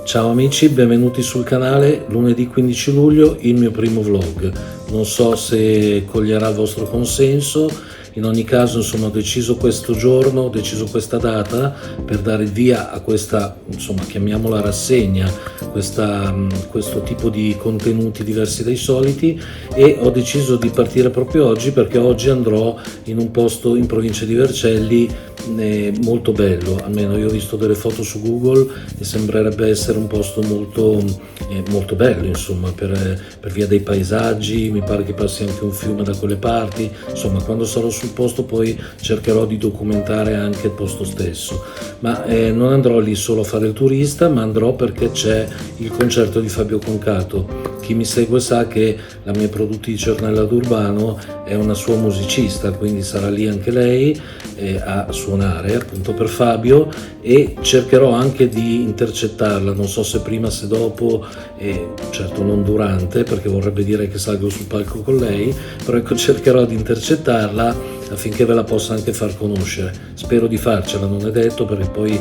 Ciao amici, benvenuti sul canale. Lunedì 15 luglio il mio primo vlog. Non so se coglierà il vostro consenso. In ogni caso, insomma, ho deciso questo giorno, ho deciso questa data per dare il via a questa, insomma, chiamiamola rassegna, questo tipo di contenuti diversi dai soliti, e ho deciso di partire proprio oggi perché oggi andrò in un posto in provincia di Vercelli molto bello. Almeno io ho visto delle foto su Google e sembrerebbe essere un posto molto bello, insomma, per via dei paesaggi. Mi pare che passi anche un fiume da quelle parti. Insomma, quando sarò sul posto poi cercherò di documentare anche il posto stesso, ma non andrò lì solo a fare il turista, ma andrò perché c'è il concerto di Fabio Concato. Chi mi segue sa che la mia produttrice Ornella D'Urbano è una sua musicista, quindi sarà lì anche lei a suonare appunto per Fabio, e cercherò anche di intercettarla, non so se prima se dopo, certo non durante perché vorrebbe dire che salgo sul palco con lei, però ecco, cercherò di intercettarla affinché ve la possa anche far conoscere. Spero di farcela, non è detto, perché poi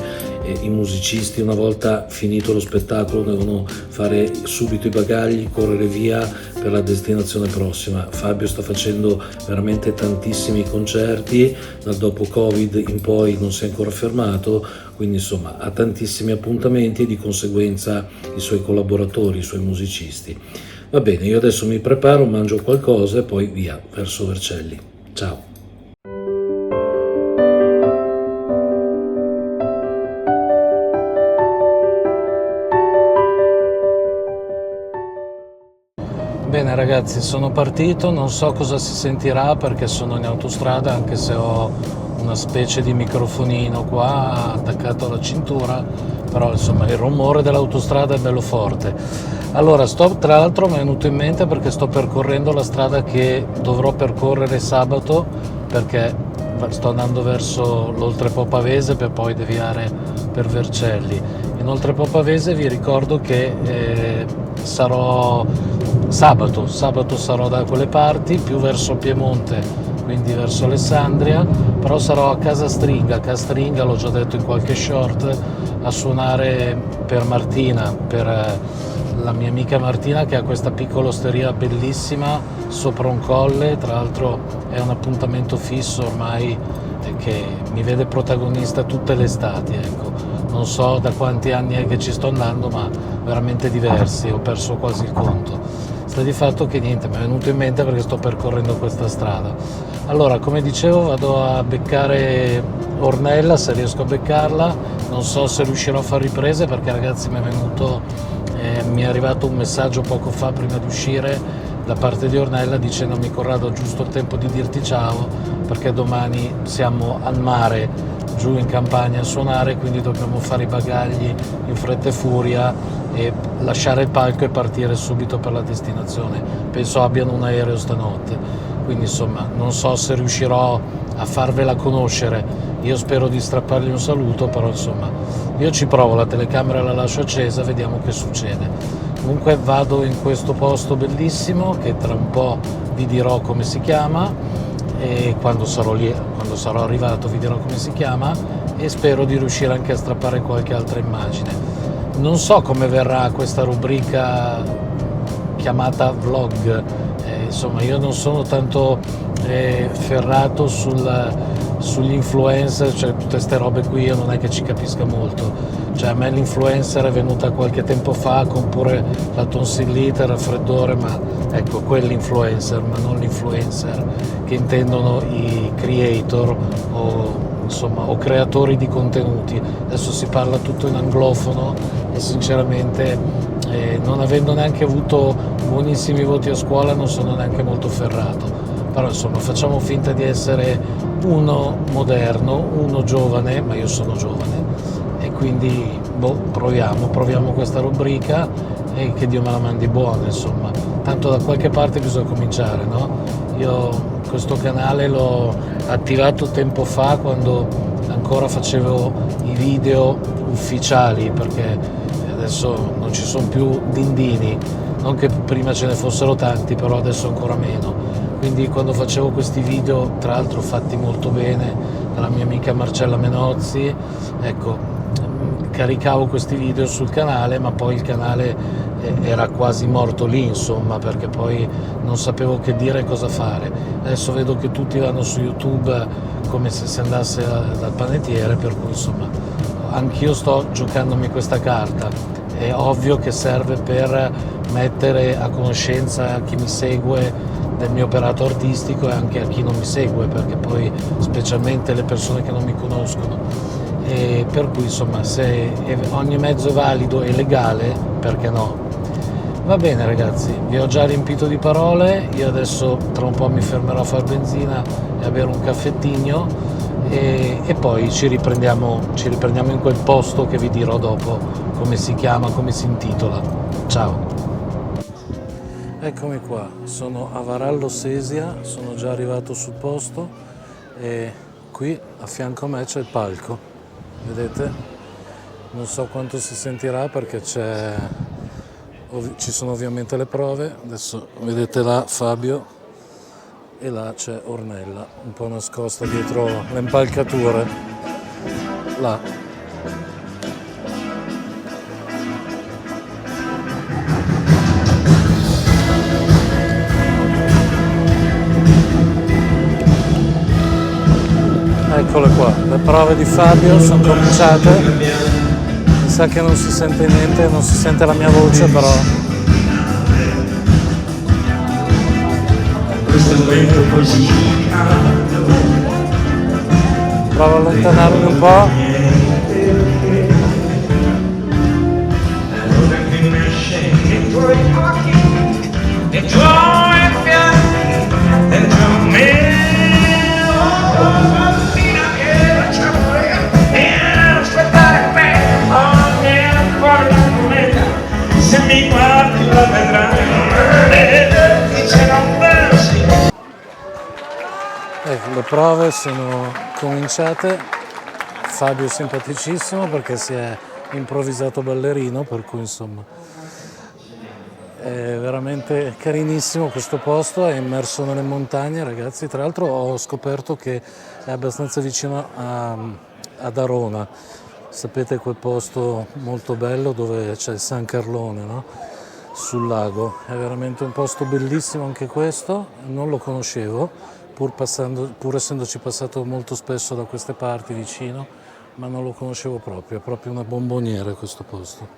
i musicisti una volta finito lo spettacolo devono fare subito i bagagli, correre via per la destinazione prossima. Fabio sta facendo veramente tantissimi concerti, dal dopo Covid in poi non si è ancora fermato, quindi insomma ha tantissimi appuntamenti e di conseguenza i suoi collaboratori, i suoi musicisti. Va bene, io adesso mi preparo, mangio qualcosa e poi via verso Vercelli. Ciao! Bene ragazzi, sono partito, non so cosa si sentirà perché sono in autostrada, anche se ho una specie di microfonino qua attaccato alla cintura, però insomma il rumore dell'autostrada è bello forte. Allora, tra l'altro mi è venuto in mente perché sto percorrendo la strada che dovrò percorrere sabato, perché sto andando verso l'Oltrepo Pavese per poi deviare per Vercelli. In Oltrepo Pavese vi ricordo che sarò sabato sarò da quelle parti, più verso Piemonte, quindi verso Alessandria, però sarò a Castringa, l'ho già detto in qualche short, a suonare per Martina, per la mia amica Martina, che ha questa piccola osteria bellissima sopra un colle. Tra l'altro è un appuntamento fisso ormai, che mi vede protagonista tutte le estati, ecco. Non so da quanti anni è che ci sto andando, ma veramente diversi, ho perso quasi il conto. Sta di fatto che niente, mi è venuto in mente perché sto percorrendo questa strada. Allora, come dicevo, vado a beccare Ornella, se riesco a beccarla. Non so se riuscirò a fare riprese perché ragazzi mi è arrivato un messaggio poco fa prima di uscire da parte di Ornella dicendomi: Corrado, ho giusto il tempo di dirti ciao perché domani siamo al mare giù in campagna a suonare, quindi dobbiamo fare i bagagli in fretta e furia e lasciare il palco e partire subito per la destinazione. Penso abbiano un aereo stanotte, quindi insomma non so se riuscirò a farvela conoscere. Io spero di strappargli un saluto, però insomma io ci provo, la telecamera la lascio accesa, vediamo che succede. Comunque vado in questo posto bellissimo che tra un po' vi dirò come si chiama, e quando sarò lì, quando sarò arrivato vi dirò come si chiama, e spero di riuscire anche a strappare qualche altra immagine. Non so come verrà questa rubrica chiamata vlog, insomma io non sono tanto ferrato sugli influencer, cioè tutte ste robe qui io non è che ci capisca molto. Cioè a me l'influencer è venuta qualche tempo fa con pure la tonsillite, il raffreddore, ma ecco, quell'influencer, ma non l'influencer che intendono i creator o creatori di contenuti. Adesso si parla tutto in anglofono e sinceramente non avendo neanche avuto buonissimi voti a scuola non sono neanche molto ferrato. Però insomma facciamo finta di essere uno moderno, uno giovane, ma io sono giovane, e quindi proviamo questa rubrica e che Dio me la mandi buona, insomma. Tanto da qualche parte bisogna cominciare, no? Io questo canale l'ho attivato tempo fa, quando ancora facevo i video ufficiali, perché adesso non ci sono più dindini, non che prima ce ne fossero tanti, però adesso ancora meno. Quindi quando facevo questi video, tra l'altro fatti molto bene dalla mia amica Marcella Menozzi, ecco, caricavo questi video sul canale, ma poi il canale era quasi morto lì, insomma, perché poi non sapevo che dire e cosa fare. Adesso vedo che tutti vanno su YouTube come se si andasse dal panettiere, per cui insomma anch'io sto giocandomi questa carta. È ovvio che serve per mettere a conoscenza chi mi segue del mio operato artistico e anche a chi non mi segue, perché poi specialmente le persone che non mi conoscono. E per cui insomma, se ogni mezzo è valido e legale, perché no? Va bene ragazzi, vi ho già riempito di parole, io adesso tra un po' mi fermerò a fare benzina e a bere un caffettino e poi ci riprendiamo in quel posto che vi dirò dopo come si chiama, come si intitola. Ciao! Eccomi qua, sono a Varallo Sesia, sono già arrivato sul posto e qui a fianco a me c'è il palco, vedete? Non so quanto si sentirà perché ci sono ovviamente le prove, adesso vedete là Fabio e là c'è Ornella, un po' nascosta dietro le impalcature, là. Eccole qua, le prove di Fabio sono cominciate, mi sa che non si sente niente, non si sente la mia voce però. Provo a allontanarmi un po'. Le prove sono cominciate, Fabio è simpaticissimo perché si è improvvisato ballerino, per cui insomma è veramente carinissimo questo posto, è immerso nelle montagne ragazzi, tra l'altro ho scoperto che è abbastanza vicino ad Arona, sapete quel posto molto bello dove c'è il San Carlone, no? Sul lago, è veramente un posto bellissimo anche questo, non lo conoscevo. Pur essendoci passato molto spesso da queste parti vicino, ma non lo conoscevo proprio, è proprio una bomboniera questo posto.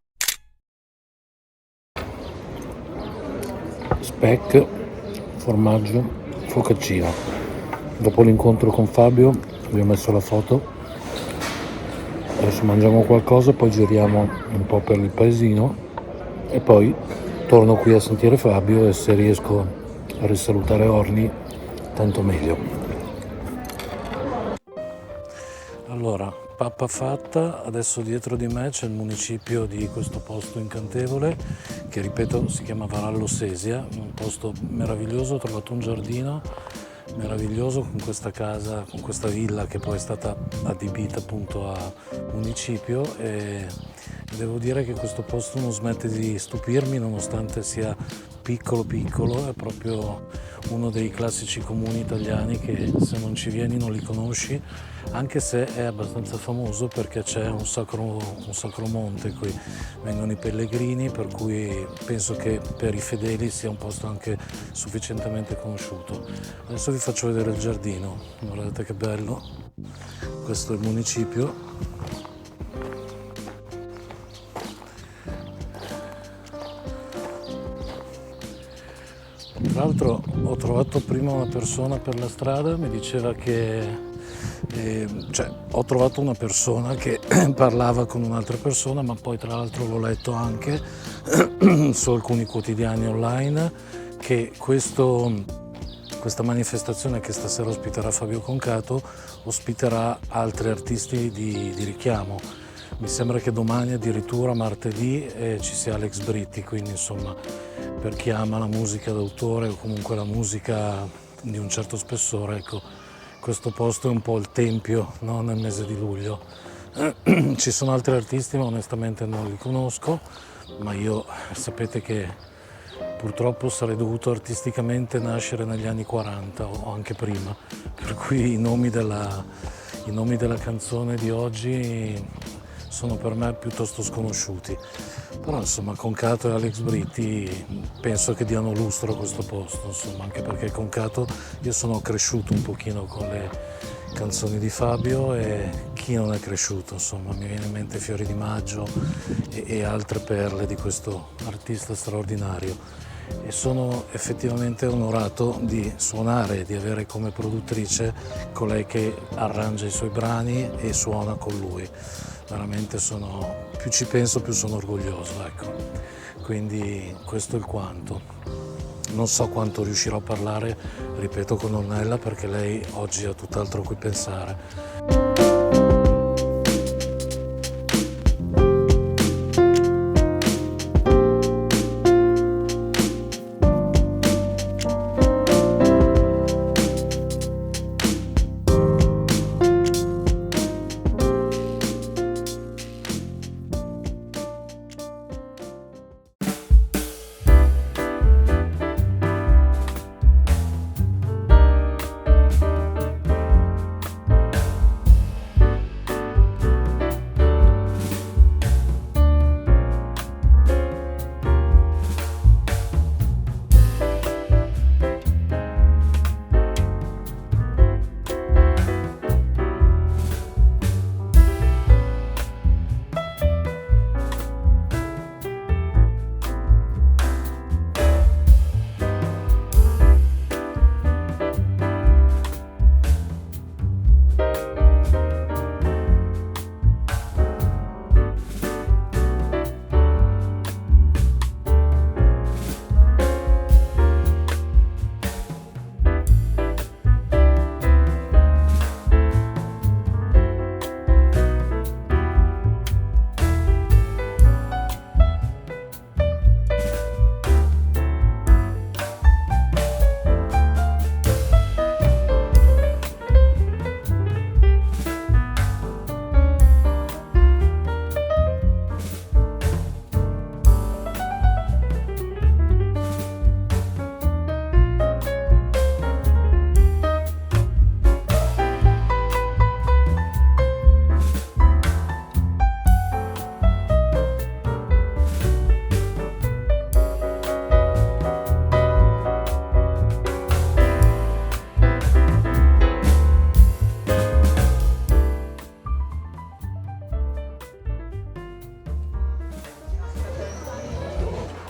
Speck, formaggio, focaccino. Dopo l'incontro con Fabio vi ho messo la foto, adesso mangiamo qualcosa, poi giriamo un po' per il paesino e poi torno qui a sentire Fabio e se riesco a risalutare Orni tanto meglio. Allora, pappa fatta, adesso dietro di me c'è il municipio di questo posto incantevole che ripeto si chiama Varallo Sesia, un posto meraviglioso, ho trovato un giardino meraviglioso con questa casa, con questa villa che poi è stata adibita appunto a municipio e devo dire che questo posto non smette di stupirmi nonostante sia piccolo, è proprio uno dei classici comuni italiani che se non ci vieni non li conosci, anche se è abbastanza famoso perché c'è un sacro monte, qui vengono i pellegrini, per cui penso che per i fedeli sia un posto anche sufficientemente conosciuto. Adesso vi faccio vedere il giardino, guardate che bello, questo è il municipio. Tra l'altro ho trovato prima una persona per la strada, mi diceva che ho trovato una persona che parlava con un'altra persona, ma poi tra l'altro l'ho letto anche su alcuni quotidiani online che questa manifestazione che stasera ospiterà Fabio Concato ospiterà altri artisti di richiamo. Mi sembra che domani addirittura martedì ci sia Alex Britti, quindi insomma per chi ama la musica d'autore o comunque la musica di un certo spessore, ecco, questo posto è un po' il tempio, no? Nel mese di luglio. Ci sono altri artisti ma onestamente non li conosco, ma io sapete che purtroppo sarei dovuto artisticamente nascere negli anni 40 o anche prima, per cui i nomi della canzone di oggi sono per me piuttosto sconosciuti. Però insomma con Cato e Alex Britti penso che diano lustro a questo posto, insomma, anche perché con Cato io sono cresciuto un pochino con le canzoni di Fabio, e chi non è cresciuto, insomma, mi viene in mente Fiori di Maggio e altre perle di questo artista straordinario. E sono effettivamente onorato di suonare e di avere come produttrice colei che arrangia i suoi brani e suona con lui. Veramente più ci penso più sono orgoglioso, ecco. Quindi questo è il quanto. Non so quanto riuscirò a parlare, ripeto, con Ornella, perché lei oggi ha tutt'altro a cui pensare.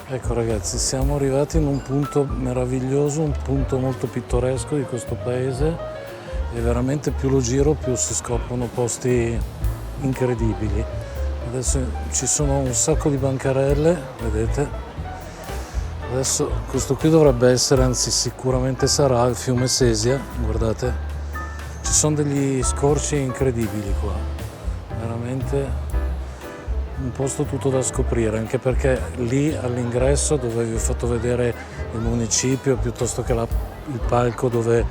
Ecco ragazzi, siamo arrivati in un punto meraviglioso, un punto molto pittoresco di questo paese, e veramente più lo giro più si scoprono posti incredibili. Adesso ci sono un sacco di bancarelle, vedete? Adesso questo qui dovrebbe essere, anzi sicuramente sarà, il fiume Sesia, guardate. Ci sono degli scorci incredibili qua, veramente un posto tutto da scoprire, anche perché lì all'ingresso, dove vi ho fatto vedere il municipio piuttosto che il palco dove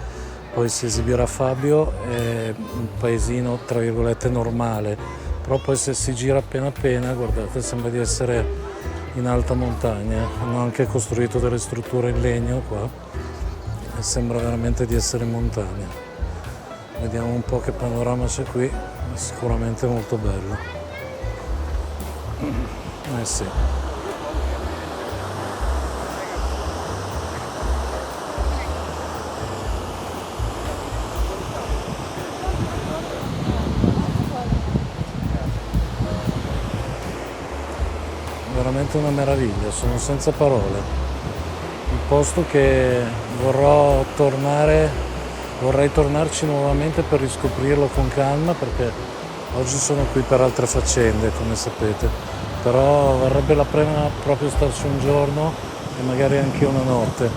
poi si esibirà Fabio, è un paesino tra virgolette normale, però poi se si gira appena appena, guardate, sembra di essere in alta montagna. Hanno anche costruito delle strutture in legno qua e sembra veramente di essere in montagna. Vediamo un po' che panorama c'è qui, è sicuramente molto bello. Eh sì. Veramente una meraviglia, sono senza parole. Un posto che vorrei tornarci nuovamente per riscoprirlo con calma, perché oggi sono qui per altre faccende, come sapete. Però varrebbe la pena proprio starci un giorno e magari anche una notte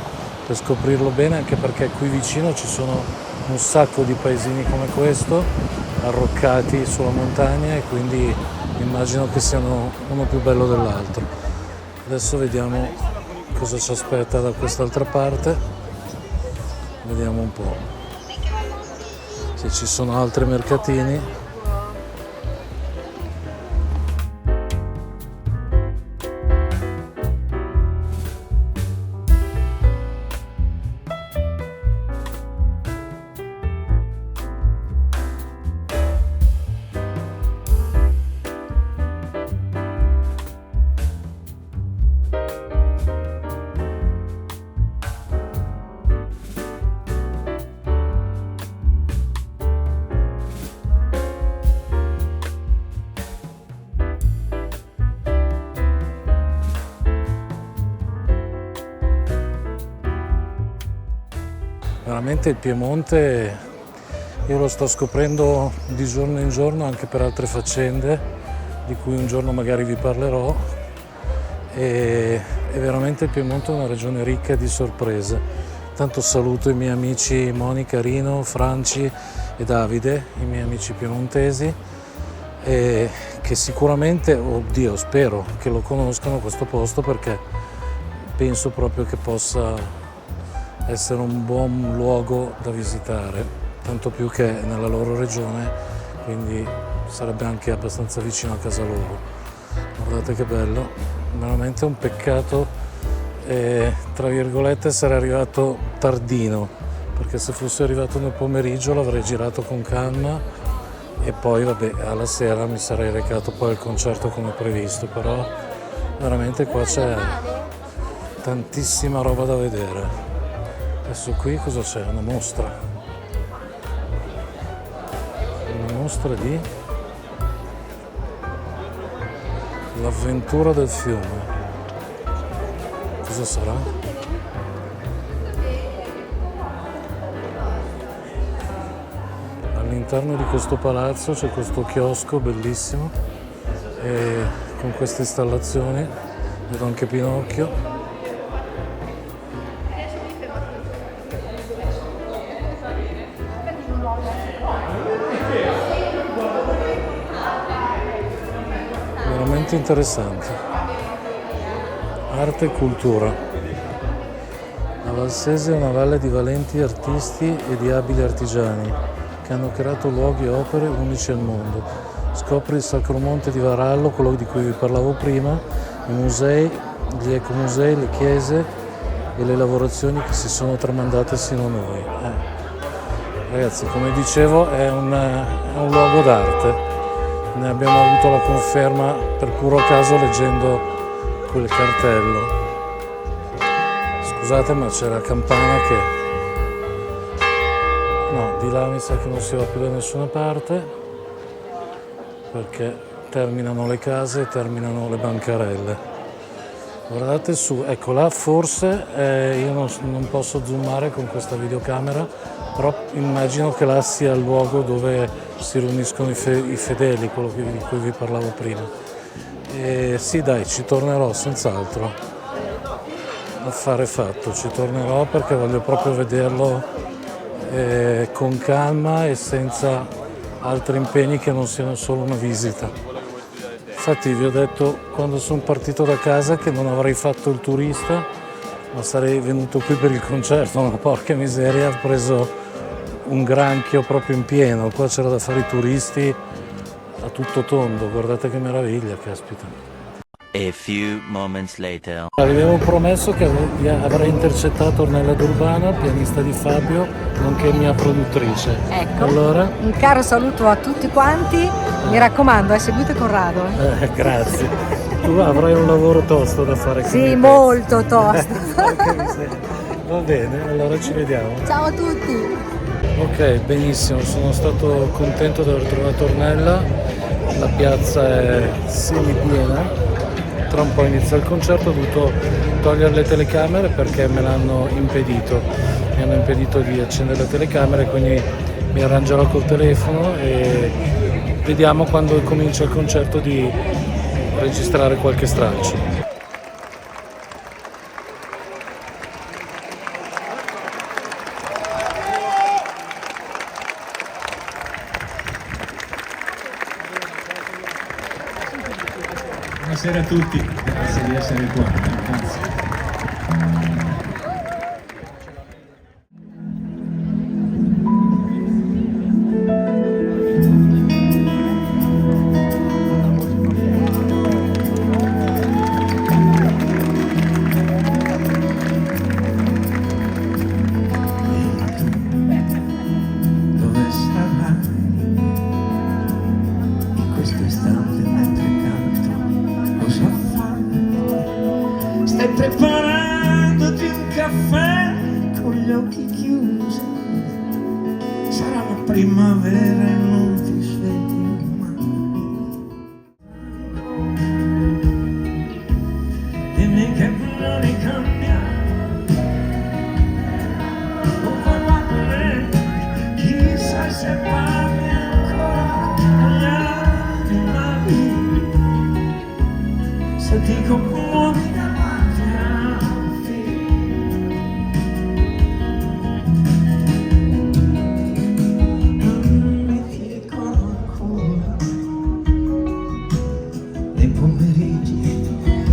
per scoprirlo bene, anche perché qui vicino ci sono un sacco di paesini come questo, arroccati sulla montagna, e quindi immagino che siano uno più bello dell'altro. Adesso vediamo cosa ci aspetta da quest'altra parte, vediamo un po' se ci sono altri mercatini. veramente il Piemonte io lo sto scoprendo di giorno in giorno anche per altre faccende di cui un giorno magari vi parlerò, e veramente il Piemonte è una regione ricca di sorprese. Tanto saluto i miei amici Monica, Rino, Franci e Davide, i miei amici piemontesi, e che sicuramente, oddio, spero che lo conoscano questo posto, perché penso proprio che possa essere un buon luogo da visitare, tanto più che è nella loro regione, quindi sarebbe anche abbastanza vicino a casa loro. Guardate che bello, veramente un peccato, tra virgolette, essere arrivato tardino, perché se fossi arrivato nel pomeriggio l'avrei girato con calma e poi vabbè, alla sera mi sarei recato poi al concerto come previsto, però veramente qua c'è tantissima roba da vedere. Adesso qui cosa c'è? Una mostra di l'avventura del fiume. Cosa sarà? All'interno di questo palazzo c'è questo chiosco bellissimo, e con queste installazioni vedo anche Pinocchio. Veramente interessante. Arte e cultura. La Valsese è una valle di valenti artisti e di abili artigiani che hanno creato luoghi e opere unici al mondo. Scopri il Sacro Monte di Varallo, quello di cui vi parlavo prima, i musei, gli ecomusei, le chiese e le lavorazioni che si sono tramandate sino a noi. Ragazzi, come dicevo, è un luogo d'arte. Ne abbiamo avuto la conferma per puro caso leggendo quel cartello. Scusate, ma c'è la campana che... No, di là mi sa che non si va più da nessuna parte, perché terminano le case e terminano le bancarelle. Guardate su, ecco là, forse io non posso zoomare con questa videocamera, però immagino che là sia il luogo dove si riuniscono i fedeli, quello di cui vi parlavo prima. E sì, dai, ci tornerò senz'altro. Affare fatto, ci tornerò perché voglio proprio vederlo con calma e senza altri impegni che non siano solo una visita. Infatti vi ho detto quando sono partito da casa che non avrei fatto il turista, ma sarei venuto qui per il concerto, ma porca miseria, ho preso un granchio proprio in pieno. Qua c'era da fare i turisti a tutto tondo, guardate che meraviglia, caspita. A few moments later. Vi avevo promesso che avrei intercettato Ornella D'Urbano, pianista di Fabio, nonché mia produttrice. Ecco, allora, un caro saluto a tutti quanti, mi raccomando, seguite Corrado. Grazie. Tu avrai un lavoro tosto da fare. Sì, molto tosto. Va bene, allora ci vediamo. Ciao a tutti. Ok, benissimo, sono stato contento di aver trovato Ornella, la piazza è semipiena, tra un po' inizia il concerto, ho dovuto togliere le telecamere perché me l'hanno impedito, mi hanno impedito di accendere le telecamere, quindi mi arrangerò col telefono e vediamo quando comincia il concerto di registrare qualche stralcio. Buonasera a tutti, grazie di essere qua, grazie. Dove sarai in questo istante mentre canto? Cosa fai? Stai preparandoti un caffè con gli occhi chiusi. Sarà la primavera e non ti svegli mai. Dimmi che vuoi cambiare. ti commuovi davanti a un film. Non mi dicono ancora nei pomeriggi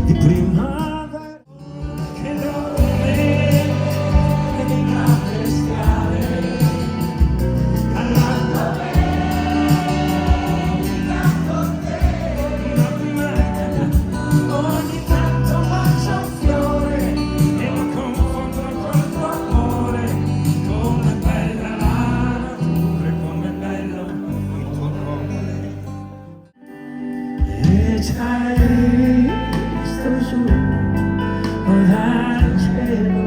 di primavera che dorme nei grandi scale all'alba. Ogni tanto bacia un fiore e lo confondo col tuo amore. Com'è bella la natura e com'è bello il tuo cuore. E c'hai visto su dal cielo,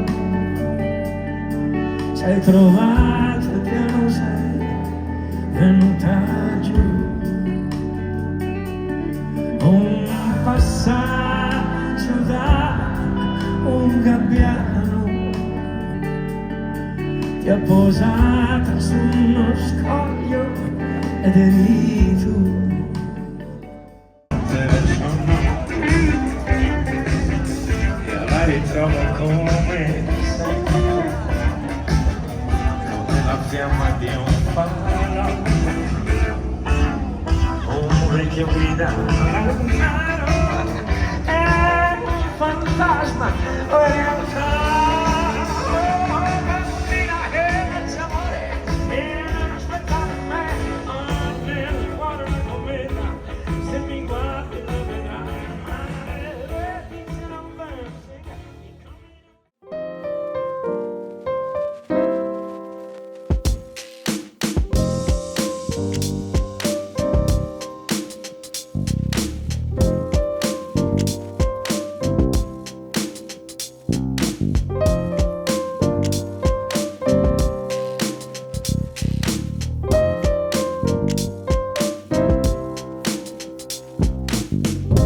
ci hai trovato il piano, sei venuta giù. Un passaggio da un gabbiano ti ha posata su uno scoglio ed eri tu. E la ritrovo come sei, come la fiamma di un falò. Un vecchio guida è un fantasma o in realtà una bambina che pensa amore e non aspettare me nel cuore una cometa. Se mi guardi lo vedrai, ma vedi se non pensi.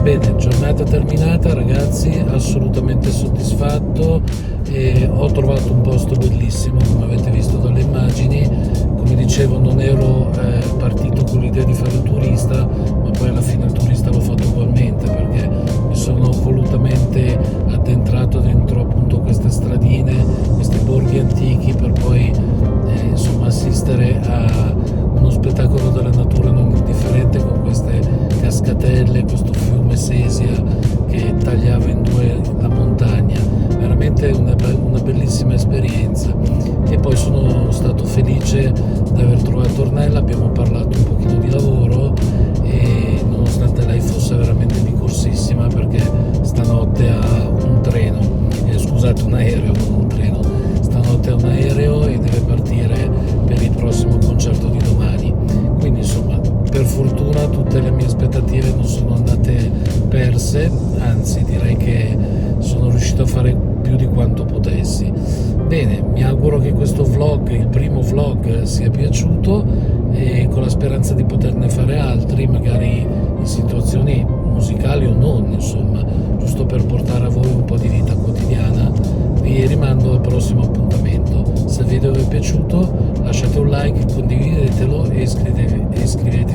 Bene, giornata terminata ragazzi, assolutamente soddisfatto e ho trovato un posto bellissimo come avete visto dalle immagini. Come dicevo, non ero partito con l'idea di fare il turista, ma poi alla fine il turista l'ho fatto ugualmente perché mi sono volutamente addentrato dentro appunto queste stradine, questi borghi antichi per poi insomma assistere a uno spettacolo della natura non indifferente con queste cascatelle, questo fiume Sesia che tagliava in due la montagna, veramente una bellissima esperienza. E poi sono stato felice di aver trovato Ornella, abbiamo parlato un pochino di lavoro e nonostante lei fosse veramente di corsissima perché stanotte ha un treno, scusate un aereo, non un treno, stanotte ha un aereo e deve partire per il prossimo concerto di domani. Quindi insomma, per fortuna tutte le mie aspettative non sono andate perse, anzi direi che sono riuscito a fare più di quanto potessi. Bene, mi auguro che questo vlog, il primo vlog, sia piaciuto e con la speranza di poterne fare altri, magari in situazioni musicali o non, insomma, giusto per portare a voi un po' di vita quotidiana. Vi rimando al prossimo appuntamento. Se il video vi è piaciuto lasciate un like, condividetelo e iscrivetevi